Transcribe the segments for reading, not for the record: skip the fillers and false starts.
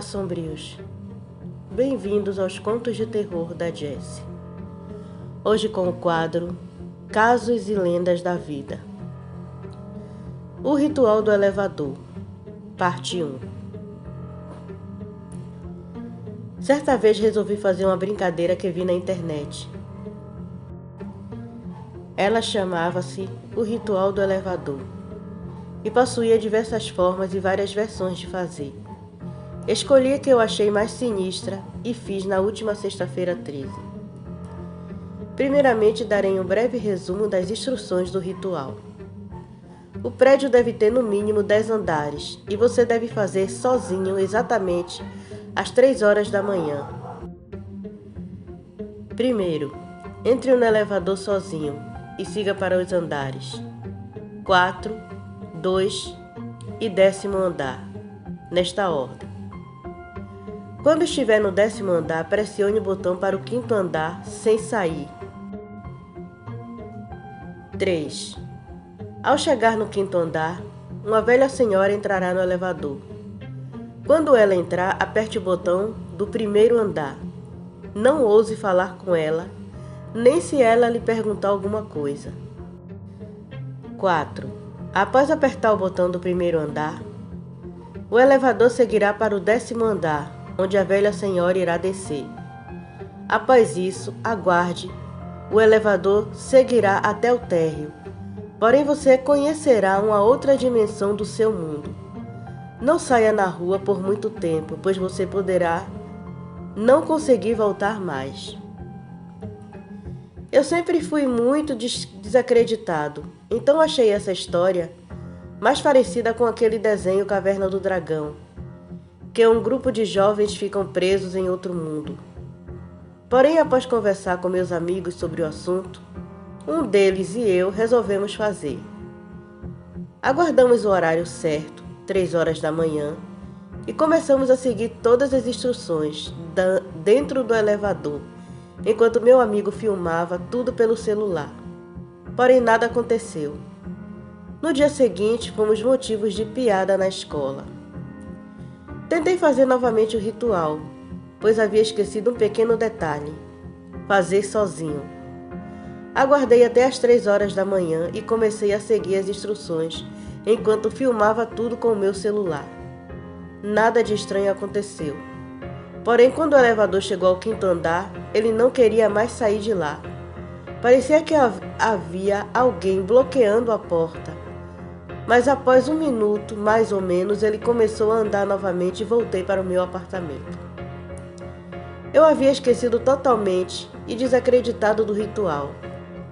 sombrios. Bem-vindos aos Contos de Terror da Jessie. Hoje com o quadro Casos e Lendas da Vida. O Ritual do Elevador, parte 1. Certa vez resolvi fazer uma brincadeira que vi na internet. Ela chamava-se O Ritual do Elevador e possuía diversas formas e várias versões de fazer. Escolhi a que eu achei mais sinistra e fiz na última sexta-feira 13. Primeiramente, darei um breve resumo das instruções do ritual. O prédio deve ter no mínimo 10 andares e você deve fazer sozinho exatamente às 3 horas da manhã. Primeiro, entre no elevador sozinho e siga para os andares 4, 2 e 10º andar, nesta ordem. Quando estiver no 10º andar, pressione o botão para o 5º andar sem sair. 3. Ao chegar no 5º andar, uma velha senhora entrará no elevador. Quando ela entrar, aperte o botão do 1º andar. Não ouse falar com ela, nem se ela lhe perguntar alguma coisa. 4. Após apertar o botão do 1º andar, o elevador seguirá para o 10º andar, onde a velha senhora irá descer. Após isso, aguarde. O elevador seguirá até o térreo, porém você conhecerá uma outra dimensão do seu mundo. Não saia na rua por muito tempo, pois você poderá não conseguir voltar mais. Eu sempre fui muito desacreditado, então achei essa história mais parecida com aquele desenho Caverna do Dragão, que um grupo de jovens ficam presos em outro mundo. Porém, após conversar com meus amigos sobre o assunto, um deles e eu resolvemos fazer. Aguardamos o horário certo, 3 horas da manhã, e começamos a seguir todas as instruções dentro do elevador, enquanto meu amigo filmava tudo pelo celular. Porém, nada aconteceu. No dia seguinte, fomos motivos de piada na escola. Tentei fazer novamente o ritual, pois havia esquecido um pequeno detalhe: fazer sozinho. Aguardei até as 3 horas da manhã e comecei a seguir as instruções, enquanto filmava tudo com o meu celular. Nada de estranho aconteceu. Porém, quando o elevador chegou ao 5º andar, ele não queria mais sair de lá. Parecia que havia alguém bloqueando a porta. Mas após 1 minuto, mais ou menos, ele começou a andar novamente e voltei para o meu apartamento. Eu havia esquecido totalmente e desacreditado do ritual.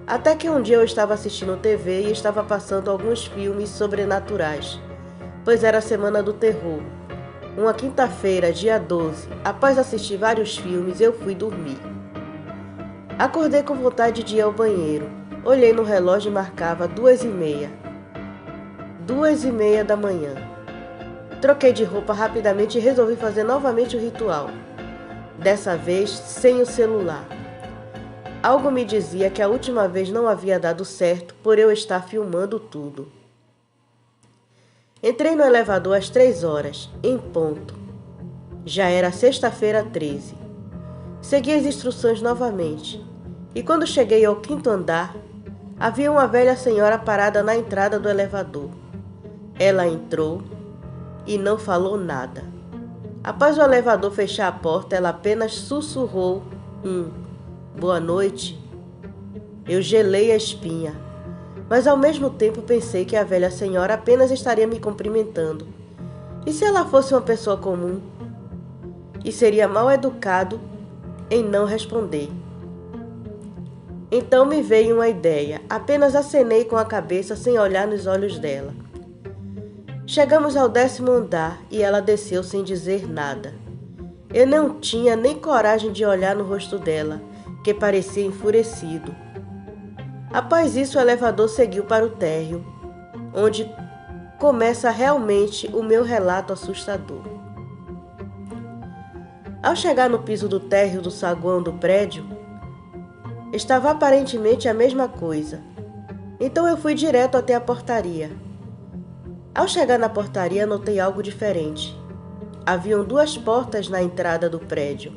Até que um dia eu estava assistindo TV e estava passando alguns filmes sobrenaturais, pois era a Semana do Terror. Uma quinta-feira, dia 12, após assistir vários filmes, eu fui dormir. Acordei com vontade de ir ao banheiro. Olhei no relógio e marcava 2h30. 2h30 da manhã. Troquei de roupa rapidamente e resolvi fazer novamente o ritual. Dessa vez, sem o celular. Algo me dizia que a última vez não havia dado certo por eu estar filmando tudo. Entrei no elevador às 3 horas, em ponto. Já era sexta-feira 13. Segui as instruções novamente. E quando cheguei ao 5º andar, havia uma velha senhora parada na entrada do elevador. Ela entrou e não falou nada. Após o elevador fechar a porta, ela apenas sussurrou boa noite. Eu gelei a espinha, mas ao mesmo tempo pensei que a velha senhora apenas estaria me cumprimentando. E se ela fosse uma pessoa comum? E seria mal educado em não responder. Então me veio uma ideia. Apenas acenei com a cabeça sem olhar nos olhos dela. Chegamos ao 10º andar e ela desceu sem dizer nada. Eu não tinha nem coragem de olhar no rosto dela, que parecia enfurecido. Após isso, o elevador seguiu para o térreo, onde começa realmente o meu relato assustador. Ao chegar no piso do térreo do saguão do prédio, estava aparentemente a mesma coisa. Então eu fui direto até a portaria. Ao chegar na portaria, notei algo diferente. haviam 2 portas na entrada do prédio.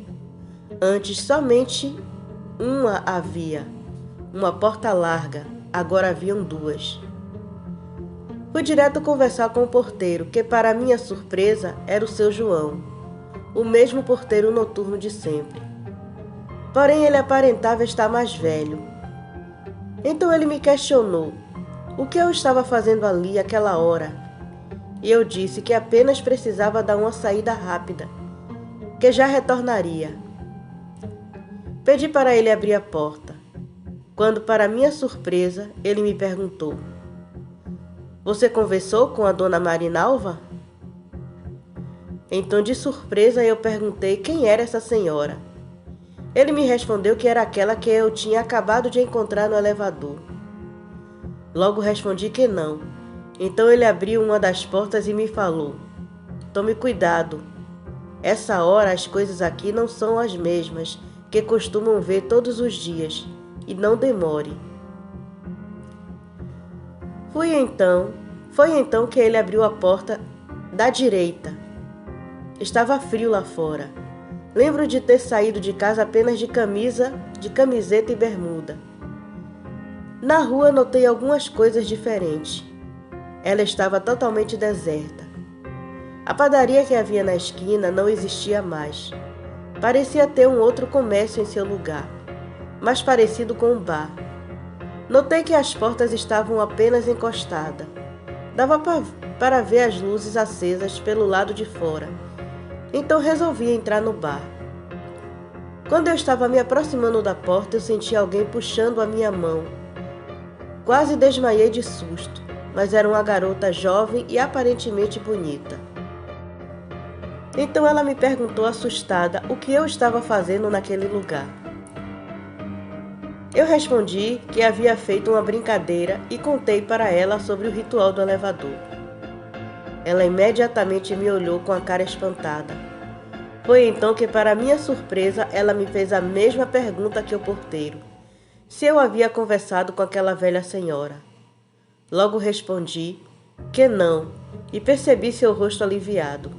Antes somente uma havia, uma porta larga, agora haviam 2. Fui direto conversar com o porteiro, que para minha surpresa era o seu João, o mesmo porteiro noturno de sempre. Porém ele aparentava estar mais velho. Então ele me questionou o que eu estava fazendo ali àquela hora, e eu disse que apenas precisava dar uma saída rápida, que já retornaria. Pedi para ele abrir a porta, quando, para minha surpresa, ele me perguntou: "Você conversou com a dona Marinalva?" Então, de surpresa, eu perguntei quem era essa senhora. Ele me respondeu que era aquela que eu tinha acabado de encontrar no elevador. Logo respondi que não. Então ele abriu uma das portas e me falou: "Tome cuidado. Essa hora as coisas aqui não são as mesmas que costumam ver todos os dias, e não demore." Foi então que ele abriu a porta da direita. Estava frio lá fora. Lembro de ter saído de casa apenas de camiseta e bermuda. Na rua notei algumas coisas diferentes. Ela estava totalmente deserta. A padaria que havia na esquina não existia mais. Parecia ter um outro comércio em seu lugar, mais parecido com um bar. Notei que as portas estavam apenas encostadas. Dava para ver as luzes acesas pelo lado de fora. Então resolvi entrar no bar. Quando eu estava me aproximando da porta, eu senti alguém puxando a minha mão. Quase desmaiei de susto, mas era uma garota jovem e aparentemente bonita. Então ela me perguntou assustada o que eu estava fazendo naquele lugar. Eu respondi que havia feito uma brincadeira e contei para ela sobre o ritual do elevador. Ela imediatamente me olhou com a cara espantada. Foi então que, para minha surpresa, ela me fez a mesma pergunta que o porteiro: se eu havia conversado com aquela velha senhora. Logo respondi que não e percebi seu rosto aliviado.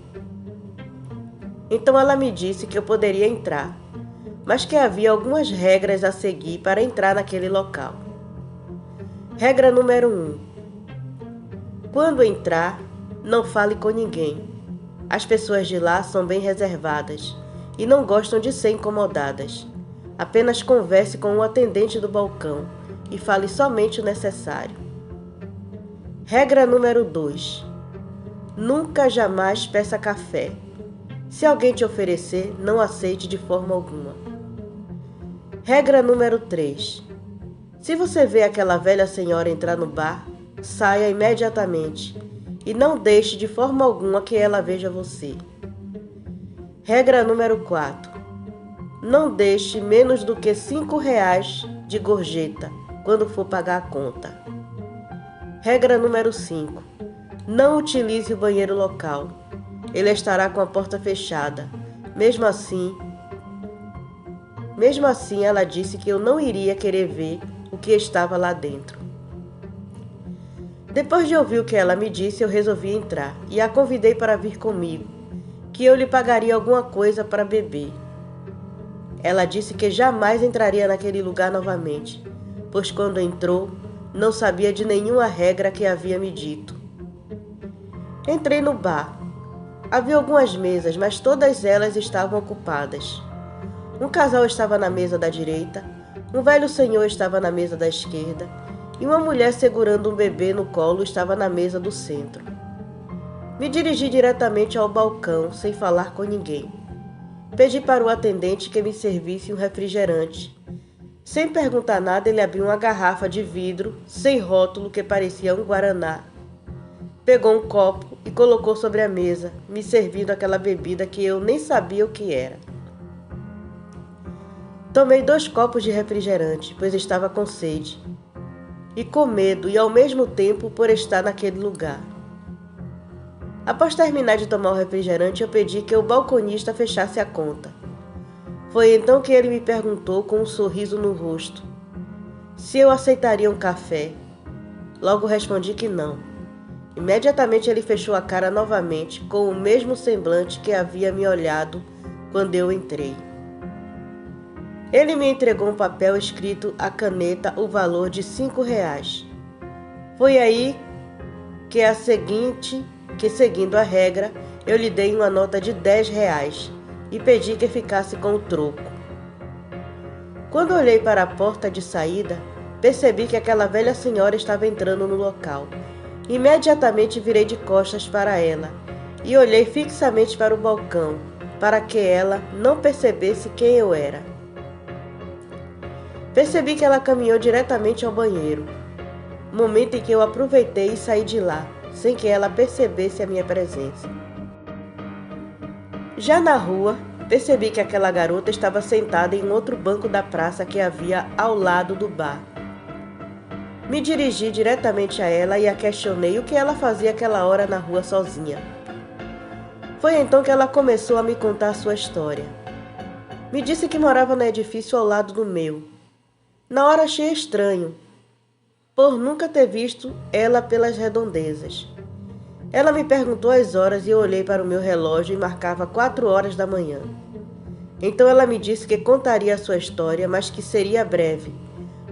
Então ela me disse que eu poderia entrar, mas que havia algumas regras a seguir para entrar naquele local. Regra número 1: quando entrar, não fale com ninguém. As pessoas de lá são bem reservadas e não gostam de ser incomodadas. Apenas converse com o atendente do balcão e fale somente o necessário. Regra número 2: nunca jamais peça café. Se alguém te oferecer, não aceite de forma alguma. Regra número 3: se você vê aquela velha senhora entrar no bar, saia imediatamente e não deixe de forma alguma que ela veja você. Regra número 4: não deixe menos do que R$5 de gorjeta quando for pagar a conta. Regra número 5: não utilize o banheiro local. Ele estará com a porta fechada. Mesmo assim, ela disse que eu não iria querer ver o que estava lá dentro. Depois de ouvir o que ela me disse, eu resolvi entrar e a convidei para vir comigo, que eu lhe pagaria alguma coisa para beber. Ela disse que jamais entraria naquele lugar novamente, pois quando entrou, não sabia de nenhuma regra que havia me dito. Entrei no bar. Havia algumas mesas, mas todas elas estavam ocupadas. Um casal estava na mesa da direita, um velho senhor estava na mesa da esquerda e uma mulher segurando um bebê no colo estava na mesa do centro. Me dirigi diretamente ao balcão, sem falar com ninguém. Pedi para o atendente que me servisse um refrigerante. Sem perguntar nada, ele abriu uma garrafa de vidro, sem rótulo, que parecia um guaraná. Pegou um copo e colocou sobre a mesa, me servindo aquela bebida que eu nem sabia o que era. Tomei 2 copos de refrigerante, pois estava com sede. E com medo e ao mesmo tempo por estar naquele lugar. Após terminar de tomar o refrigerante, eu pedi que o balconista fechasse a conta. Foi então que ele me perguntou com um sorriso no rosto se eu aceitaria um café. Logo respondi que não. Imediatamente ele fechou a cara novamente, com o mesmo semblante que havia me olhado quando eu entrei. Ele me entregou um papel escrito à caneta o valor de R$ 5. Foi aí que seguindo a regra, eu lhe dei uma nota de R$ 10 e pedi que ficasse com o troco. Quando olhei para a porta de saída, percebi que aquela velha senhora estava entrando no local. Imediatamente virei de costas para ela e olhei fixamente para o balcão, para que ela não percebesse quem eu era. Percebi que ela caminhou diretamente ao banheiro, momento em que eu aproveitei e saí de lá, sem que ela percebesse a minha presença. Já na rua, percebi que aquela garota estava sentada em outro banco da praça que havia ao lado do bar. Me dirigi diretamente a ela e a questionei o que ela fazia aquela hora na rua sozinha. Foi então que ela começou a me contar sua história. Me disse que morava no edifício ao lado do meu. Na hora achei estranho, por nunca ter visto ela pelas redondezas. Ela me perguntou as horas e eu olhei para o meu relógio e marcava 4 horas da manhã. Então ela me disse que contaria a sua história, mas que seria breve,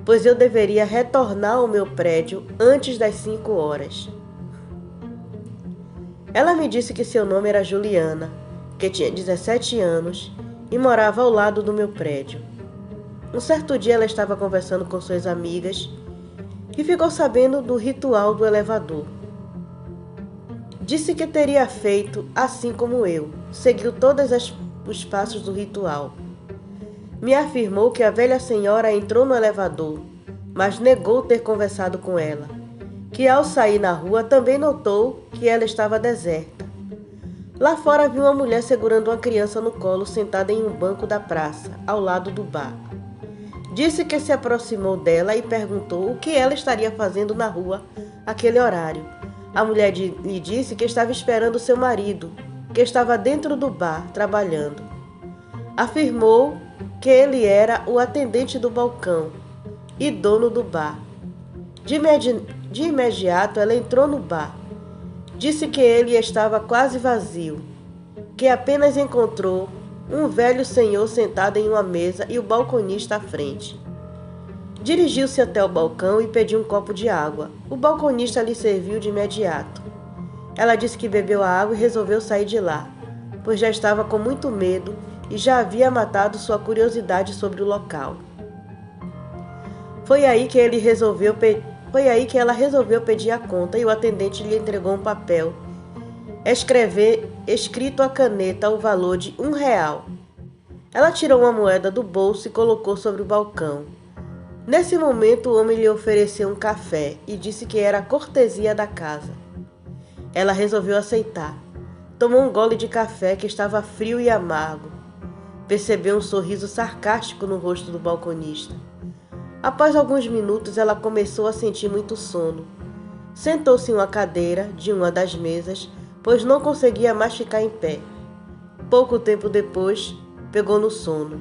pois eu deveria retornar ao meu prédio antes das 5 horas. Ela me disse que seu nome era Juliana, que tinha 17 anos e morava ao lado do meu prédio. Um certo dia ela estava conversando com suas amigas e ficou sabendo do ritual do elevador. Disse que teria feito assim como eu, seguiu todos os passos do ritual. Me afirmou que a velha senhora entrou no elevador, mas negou ter conversado com ela, que ao sair na rua também notou que ela estava deserta. Lá fora viu uma mulher segurando uma criança no colo sentada em um banco da praça, ao lado do bar. Disse que se aproximou dela e perguntou o que ela estaria fazendo na rua àquele horário. A mulher lhe disse que estava esperando seu marido, que estava dentro do bar, trabalhando. Afirmou que ele era o atendente do balcão e dono do bar. De imediato, ela entrou no bar. Disse que ele estava quase vazio, que apenas encontrou um velho senhor sentado em uma mesa e o balconista à frente. Dirigiu-se até o balcão e pediu um copo de água. O balconista lhe serviu de imediato. Ela disse que bebeu a água e resolveu sair de lá, pois já estava com muito medo e já havia matado sua curiosidade sobre o local. Foi aí que ela resolveu pedir a conta e o atendente lhe entregou um papel, escrito à caneta o valor de R$ 1. Ela tirou uma moeda do bolso e colocou sobre o balcão. Nesse momento, o homem lhe ofereceu um café e disse que era a cortesia da casa. Ela resolveu aceitar. Tomou um gole de café que estava frio e amargo. Percebeu um sorriso sarcástico no rosto do balconista. Após alguns minutos, ela começou a sentir muito sono. Sentou-se em uma cadeira de uma das mesas, pois não conseguia mais ficar em pé. Pouco tempo depois, pegou no sono.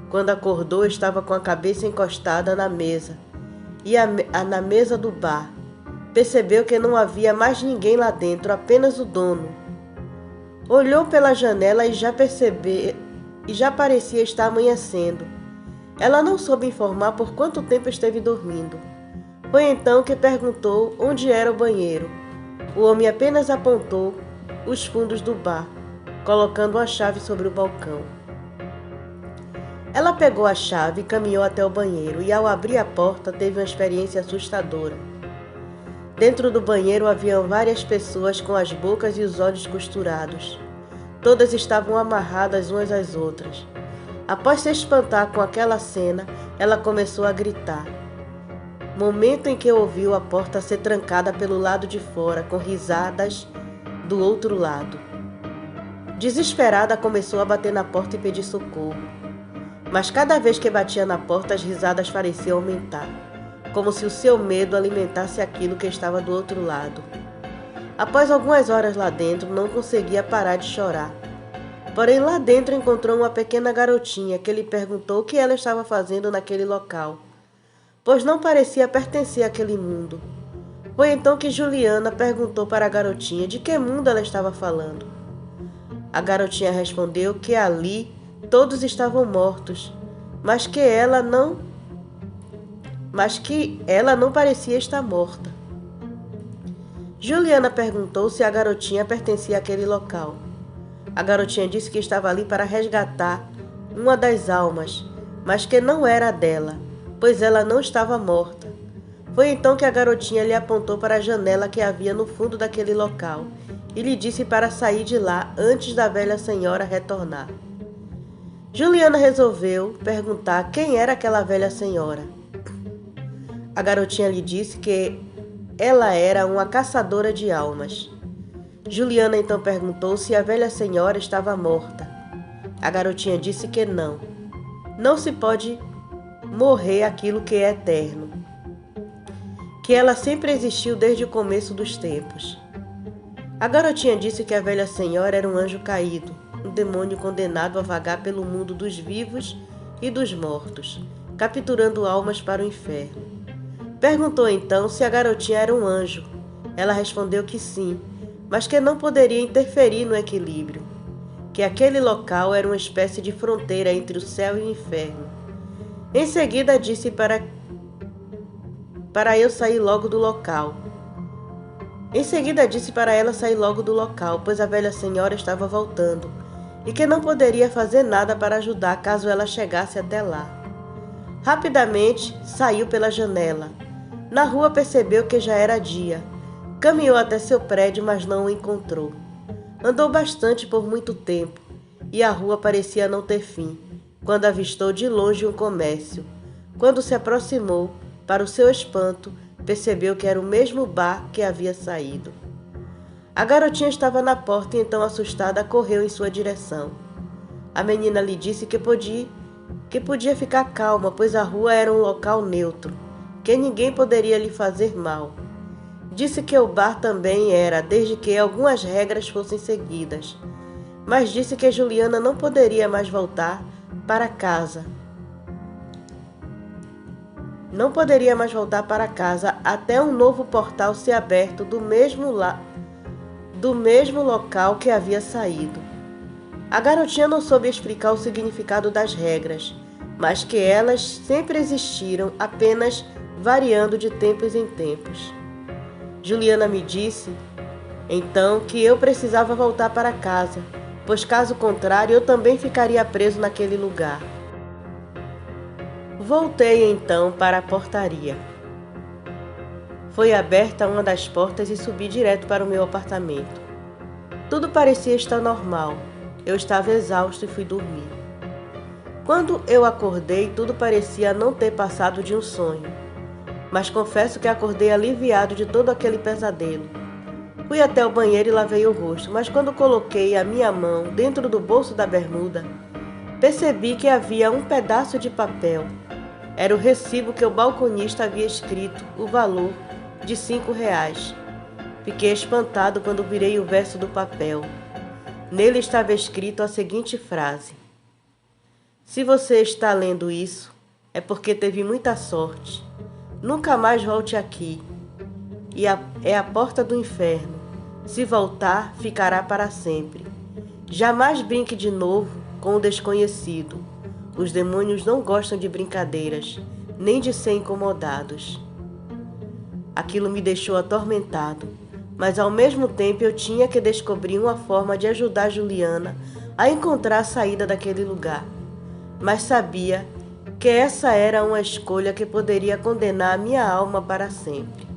Quando acordou, estava com a cabeça encostada na mesa e na mesa do bar. Percebeu que não havia mais ninguém lá dentro, apenas o dono. Olhou pela janela e já parecia estar amanhecendo. Ela não soube informar por quanto tempo esteve dormindo. Foi então que perguntou onde era o banheiro. O homem apenas apontou os fundos do bar, colocando uma chave sobre o balcão. Ela pegou a chave e caminhou até o banheiro e, ao abrir a porta, teve uma experiência assustadora. Dentro do banheiro haviam várias pessoas com as bocas e os olhos costurados. Todas estavam amarradas umas às outras. Após se espantar com aquela cena, ela começou a gritar. Momento em que ouviu a porta ser trancada pelo lado de fora, com risadas do outro lado. Desesperada, começou a bater na porta e pedir socorro. Mas cada vez que batia na porta, as risadas pareciam aumentar, como se o seu medo alimentasse aquilo que estava do outro lado. Após algumas horas lá dentro, não conseguia parar de chorar. Porém, lá dentro encontrou uma pequena garotinha que lhe perguntou o que ela estava fazendo naquele local, pois não parecia pertencer àquele mundo. Foi então que Juliana perguntou para a garotinha de que mundo ela estava falando. A garotinha respondeu que ali todos estavam mortos, mas que ela não parecia estar morta. Juliana perguntou se a garotinha pertencia àquele local. A garotinha disse que estava ali para resgatar uma das almas, mas que não era dela, pois ela não estava morta. Foi então que a garotinha lhe apontou para a janela que havia no fundo daquele local e lhe disse para sair de lá antes da velha senhora retornar. Juliana resolveu perguntar quem era aquela velha senhora. A garotinha lhe disse que ela era uma caçadora de almas. Juliana então perguntou se a velha senhora estava morta. A garotinha disse que não. Não se pode morrer aquilo que é eterno, que ela sempre existiu desde o começo dos tempos. A garotinha disse que a velha senhora era um anjo caído, um demônio condenado a vagar pelo mundo dos vivos e dos mortos, capturando almas para o inferno. Perguntou então se a garotinha era um anjo. Ela respondeu que sim, mas que não poderia interferir no equilíbrio, que aquele local era uma espécie de fronteira entre o céu e o inferno. Em seguida disse para eu sair logo do local. Em seguida disse para ela sair logo do local, pois a velha senhora estava voltando e que não poderia fazer nada para ajudar caso ela chegasse até lá. Rapidamente saiu pela janela. Na rua percebeu que já era dia. Caminhou até seu prédio, mas não o encontrou. Andou bastante por muito tempo e a rua parecia não ter fim, quando avistou de longe um comércio. Quando se aproximou, para o seu espanto, percebeu que era o mesmo bar que havia saído. A garotinha estava na porta e então, assustada, correu em sua direção. A menina lhe disse que podia ficar calma, pois a rua era um local neutro, que ninguém poderia lhe fazer mal. Disse que o bar também era, desde que algumas regras fossem seguidas, mas disse que Juliana não poderia mais voltar para casa. Não poderia mais voltar para casa até um novo portal ser aberto do mesmo local que havia saído. A garotinha não soube explicar o significado das regras, mas que elas sempre existiram, apenas variando de tempos em tempos. Juliana me disse, então, que eu precisava voltar para casa, pois caso contrário eu também ficaria preso naquele lugar. Voltei então para a portaria. Foi aberta uma das portas e subi direto para o meu apartamento. Tudo parecia estar normal. Eu estava exausto e fui dormir. Quando eu acordei, tudo parecia não ter passado de um sonho. Mas confesso que acordei aliviado de todo aquele pesadelo. Fui até o banheiro e lavei o rosto, mas quando coloquei a minha mão dentro do bolso da bermuda, percebi que havia um pedaço de papel. Era o recibo que o balconista havia escrito, o valor de R$5. Fiquei espantado quando virei o verso do papel. Nele estava escrito a seguinte frase: se você está lendo isso, é porque teve muita sorte. Nunca mais volte aqui. É a porta do inferno. Se voltar, ficará para sempre. Jamais brinque de novo com o desconhecido. Os demônios não gostam de brincadeiras, nem de ser incomodados. Aquilo me deixou atormentado, mas ao mesmo tempo eu tinha que descobrir uma forma de ajudar Juliana a encontrar a saída daquele lugar. Mas sabia que essa era uma escolha que poderia condenar a minha alma para sempre.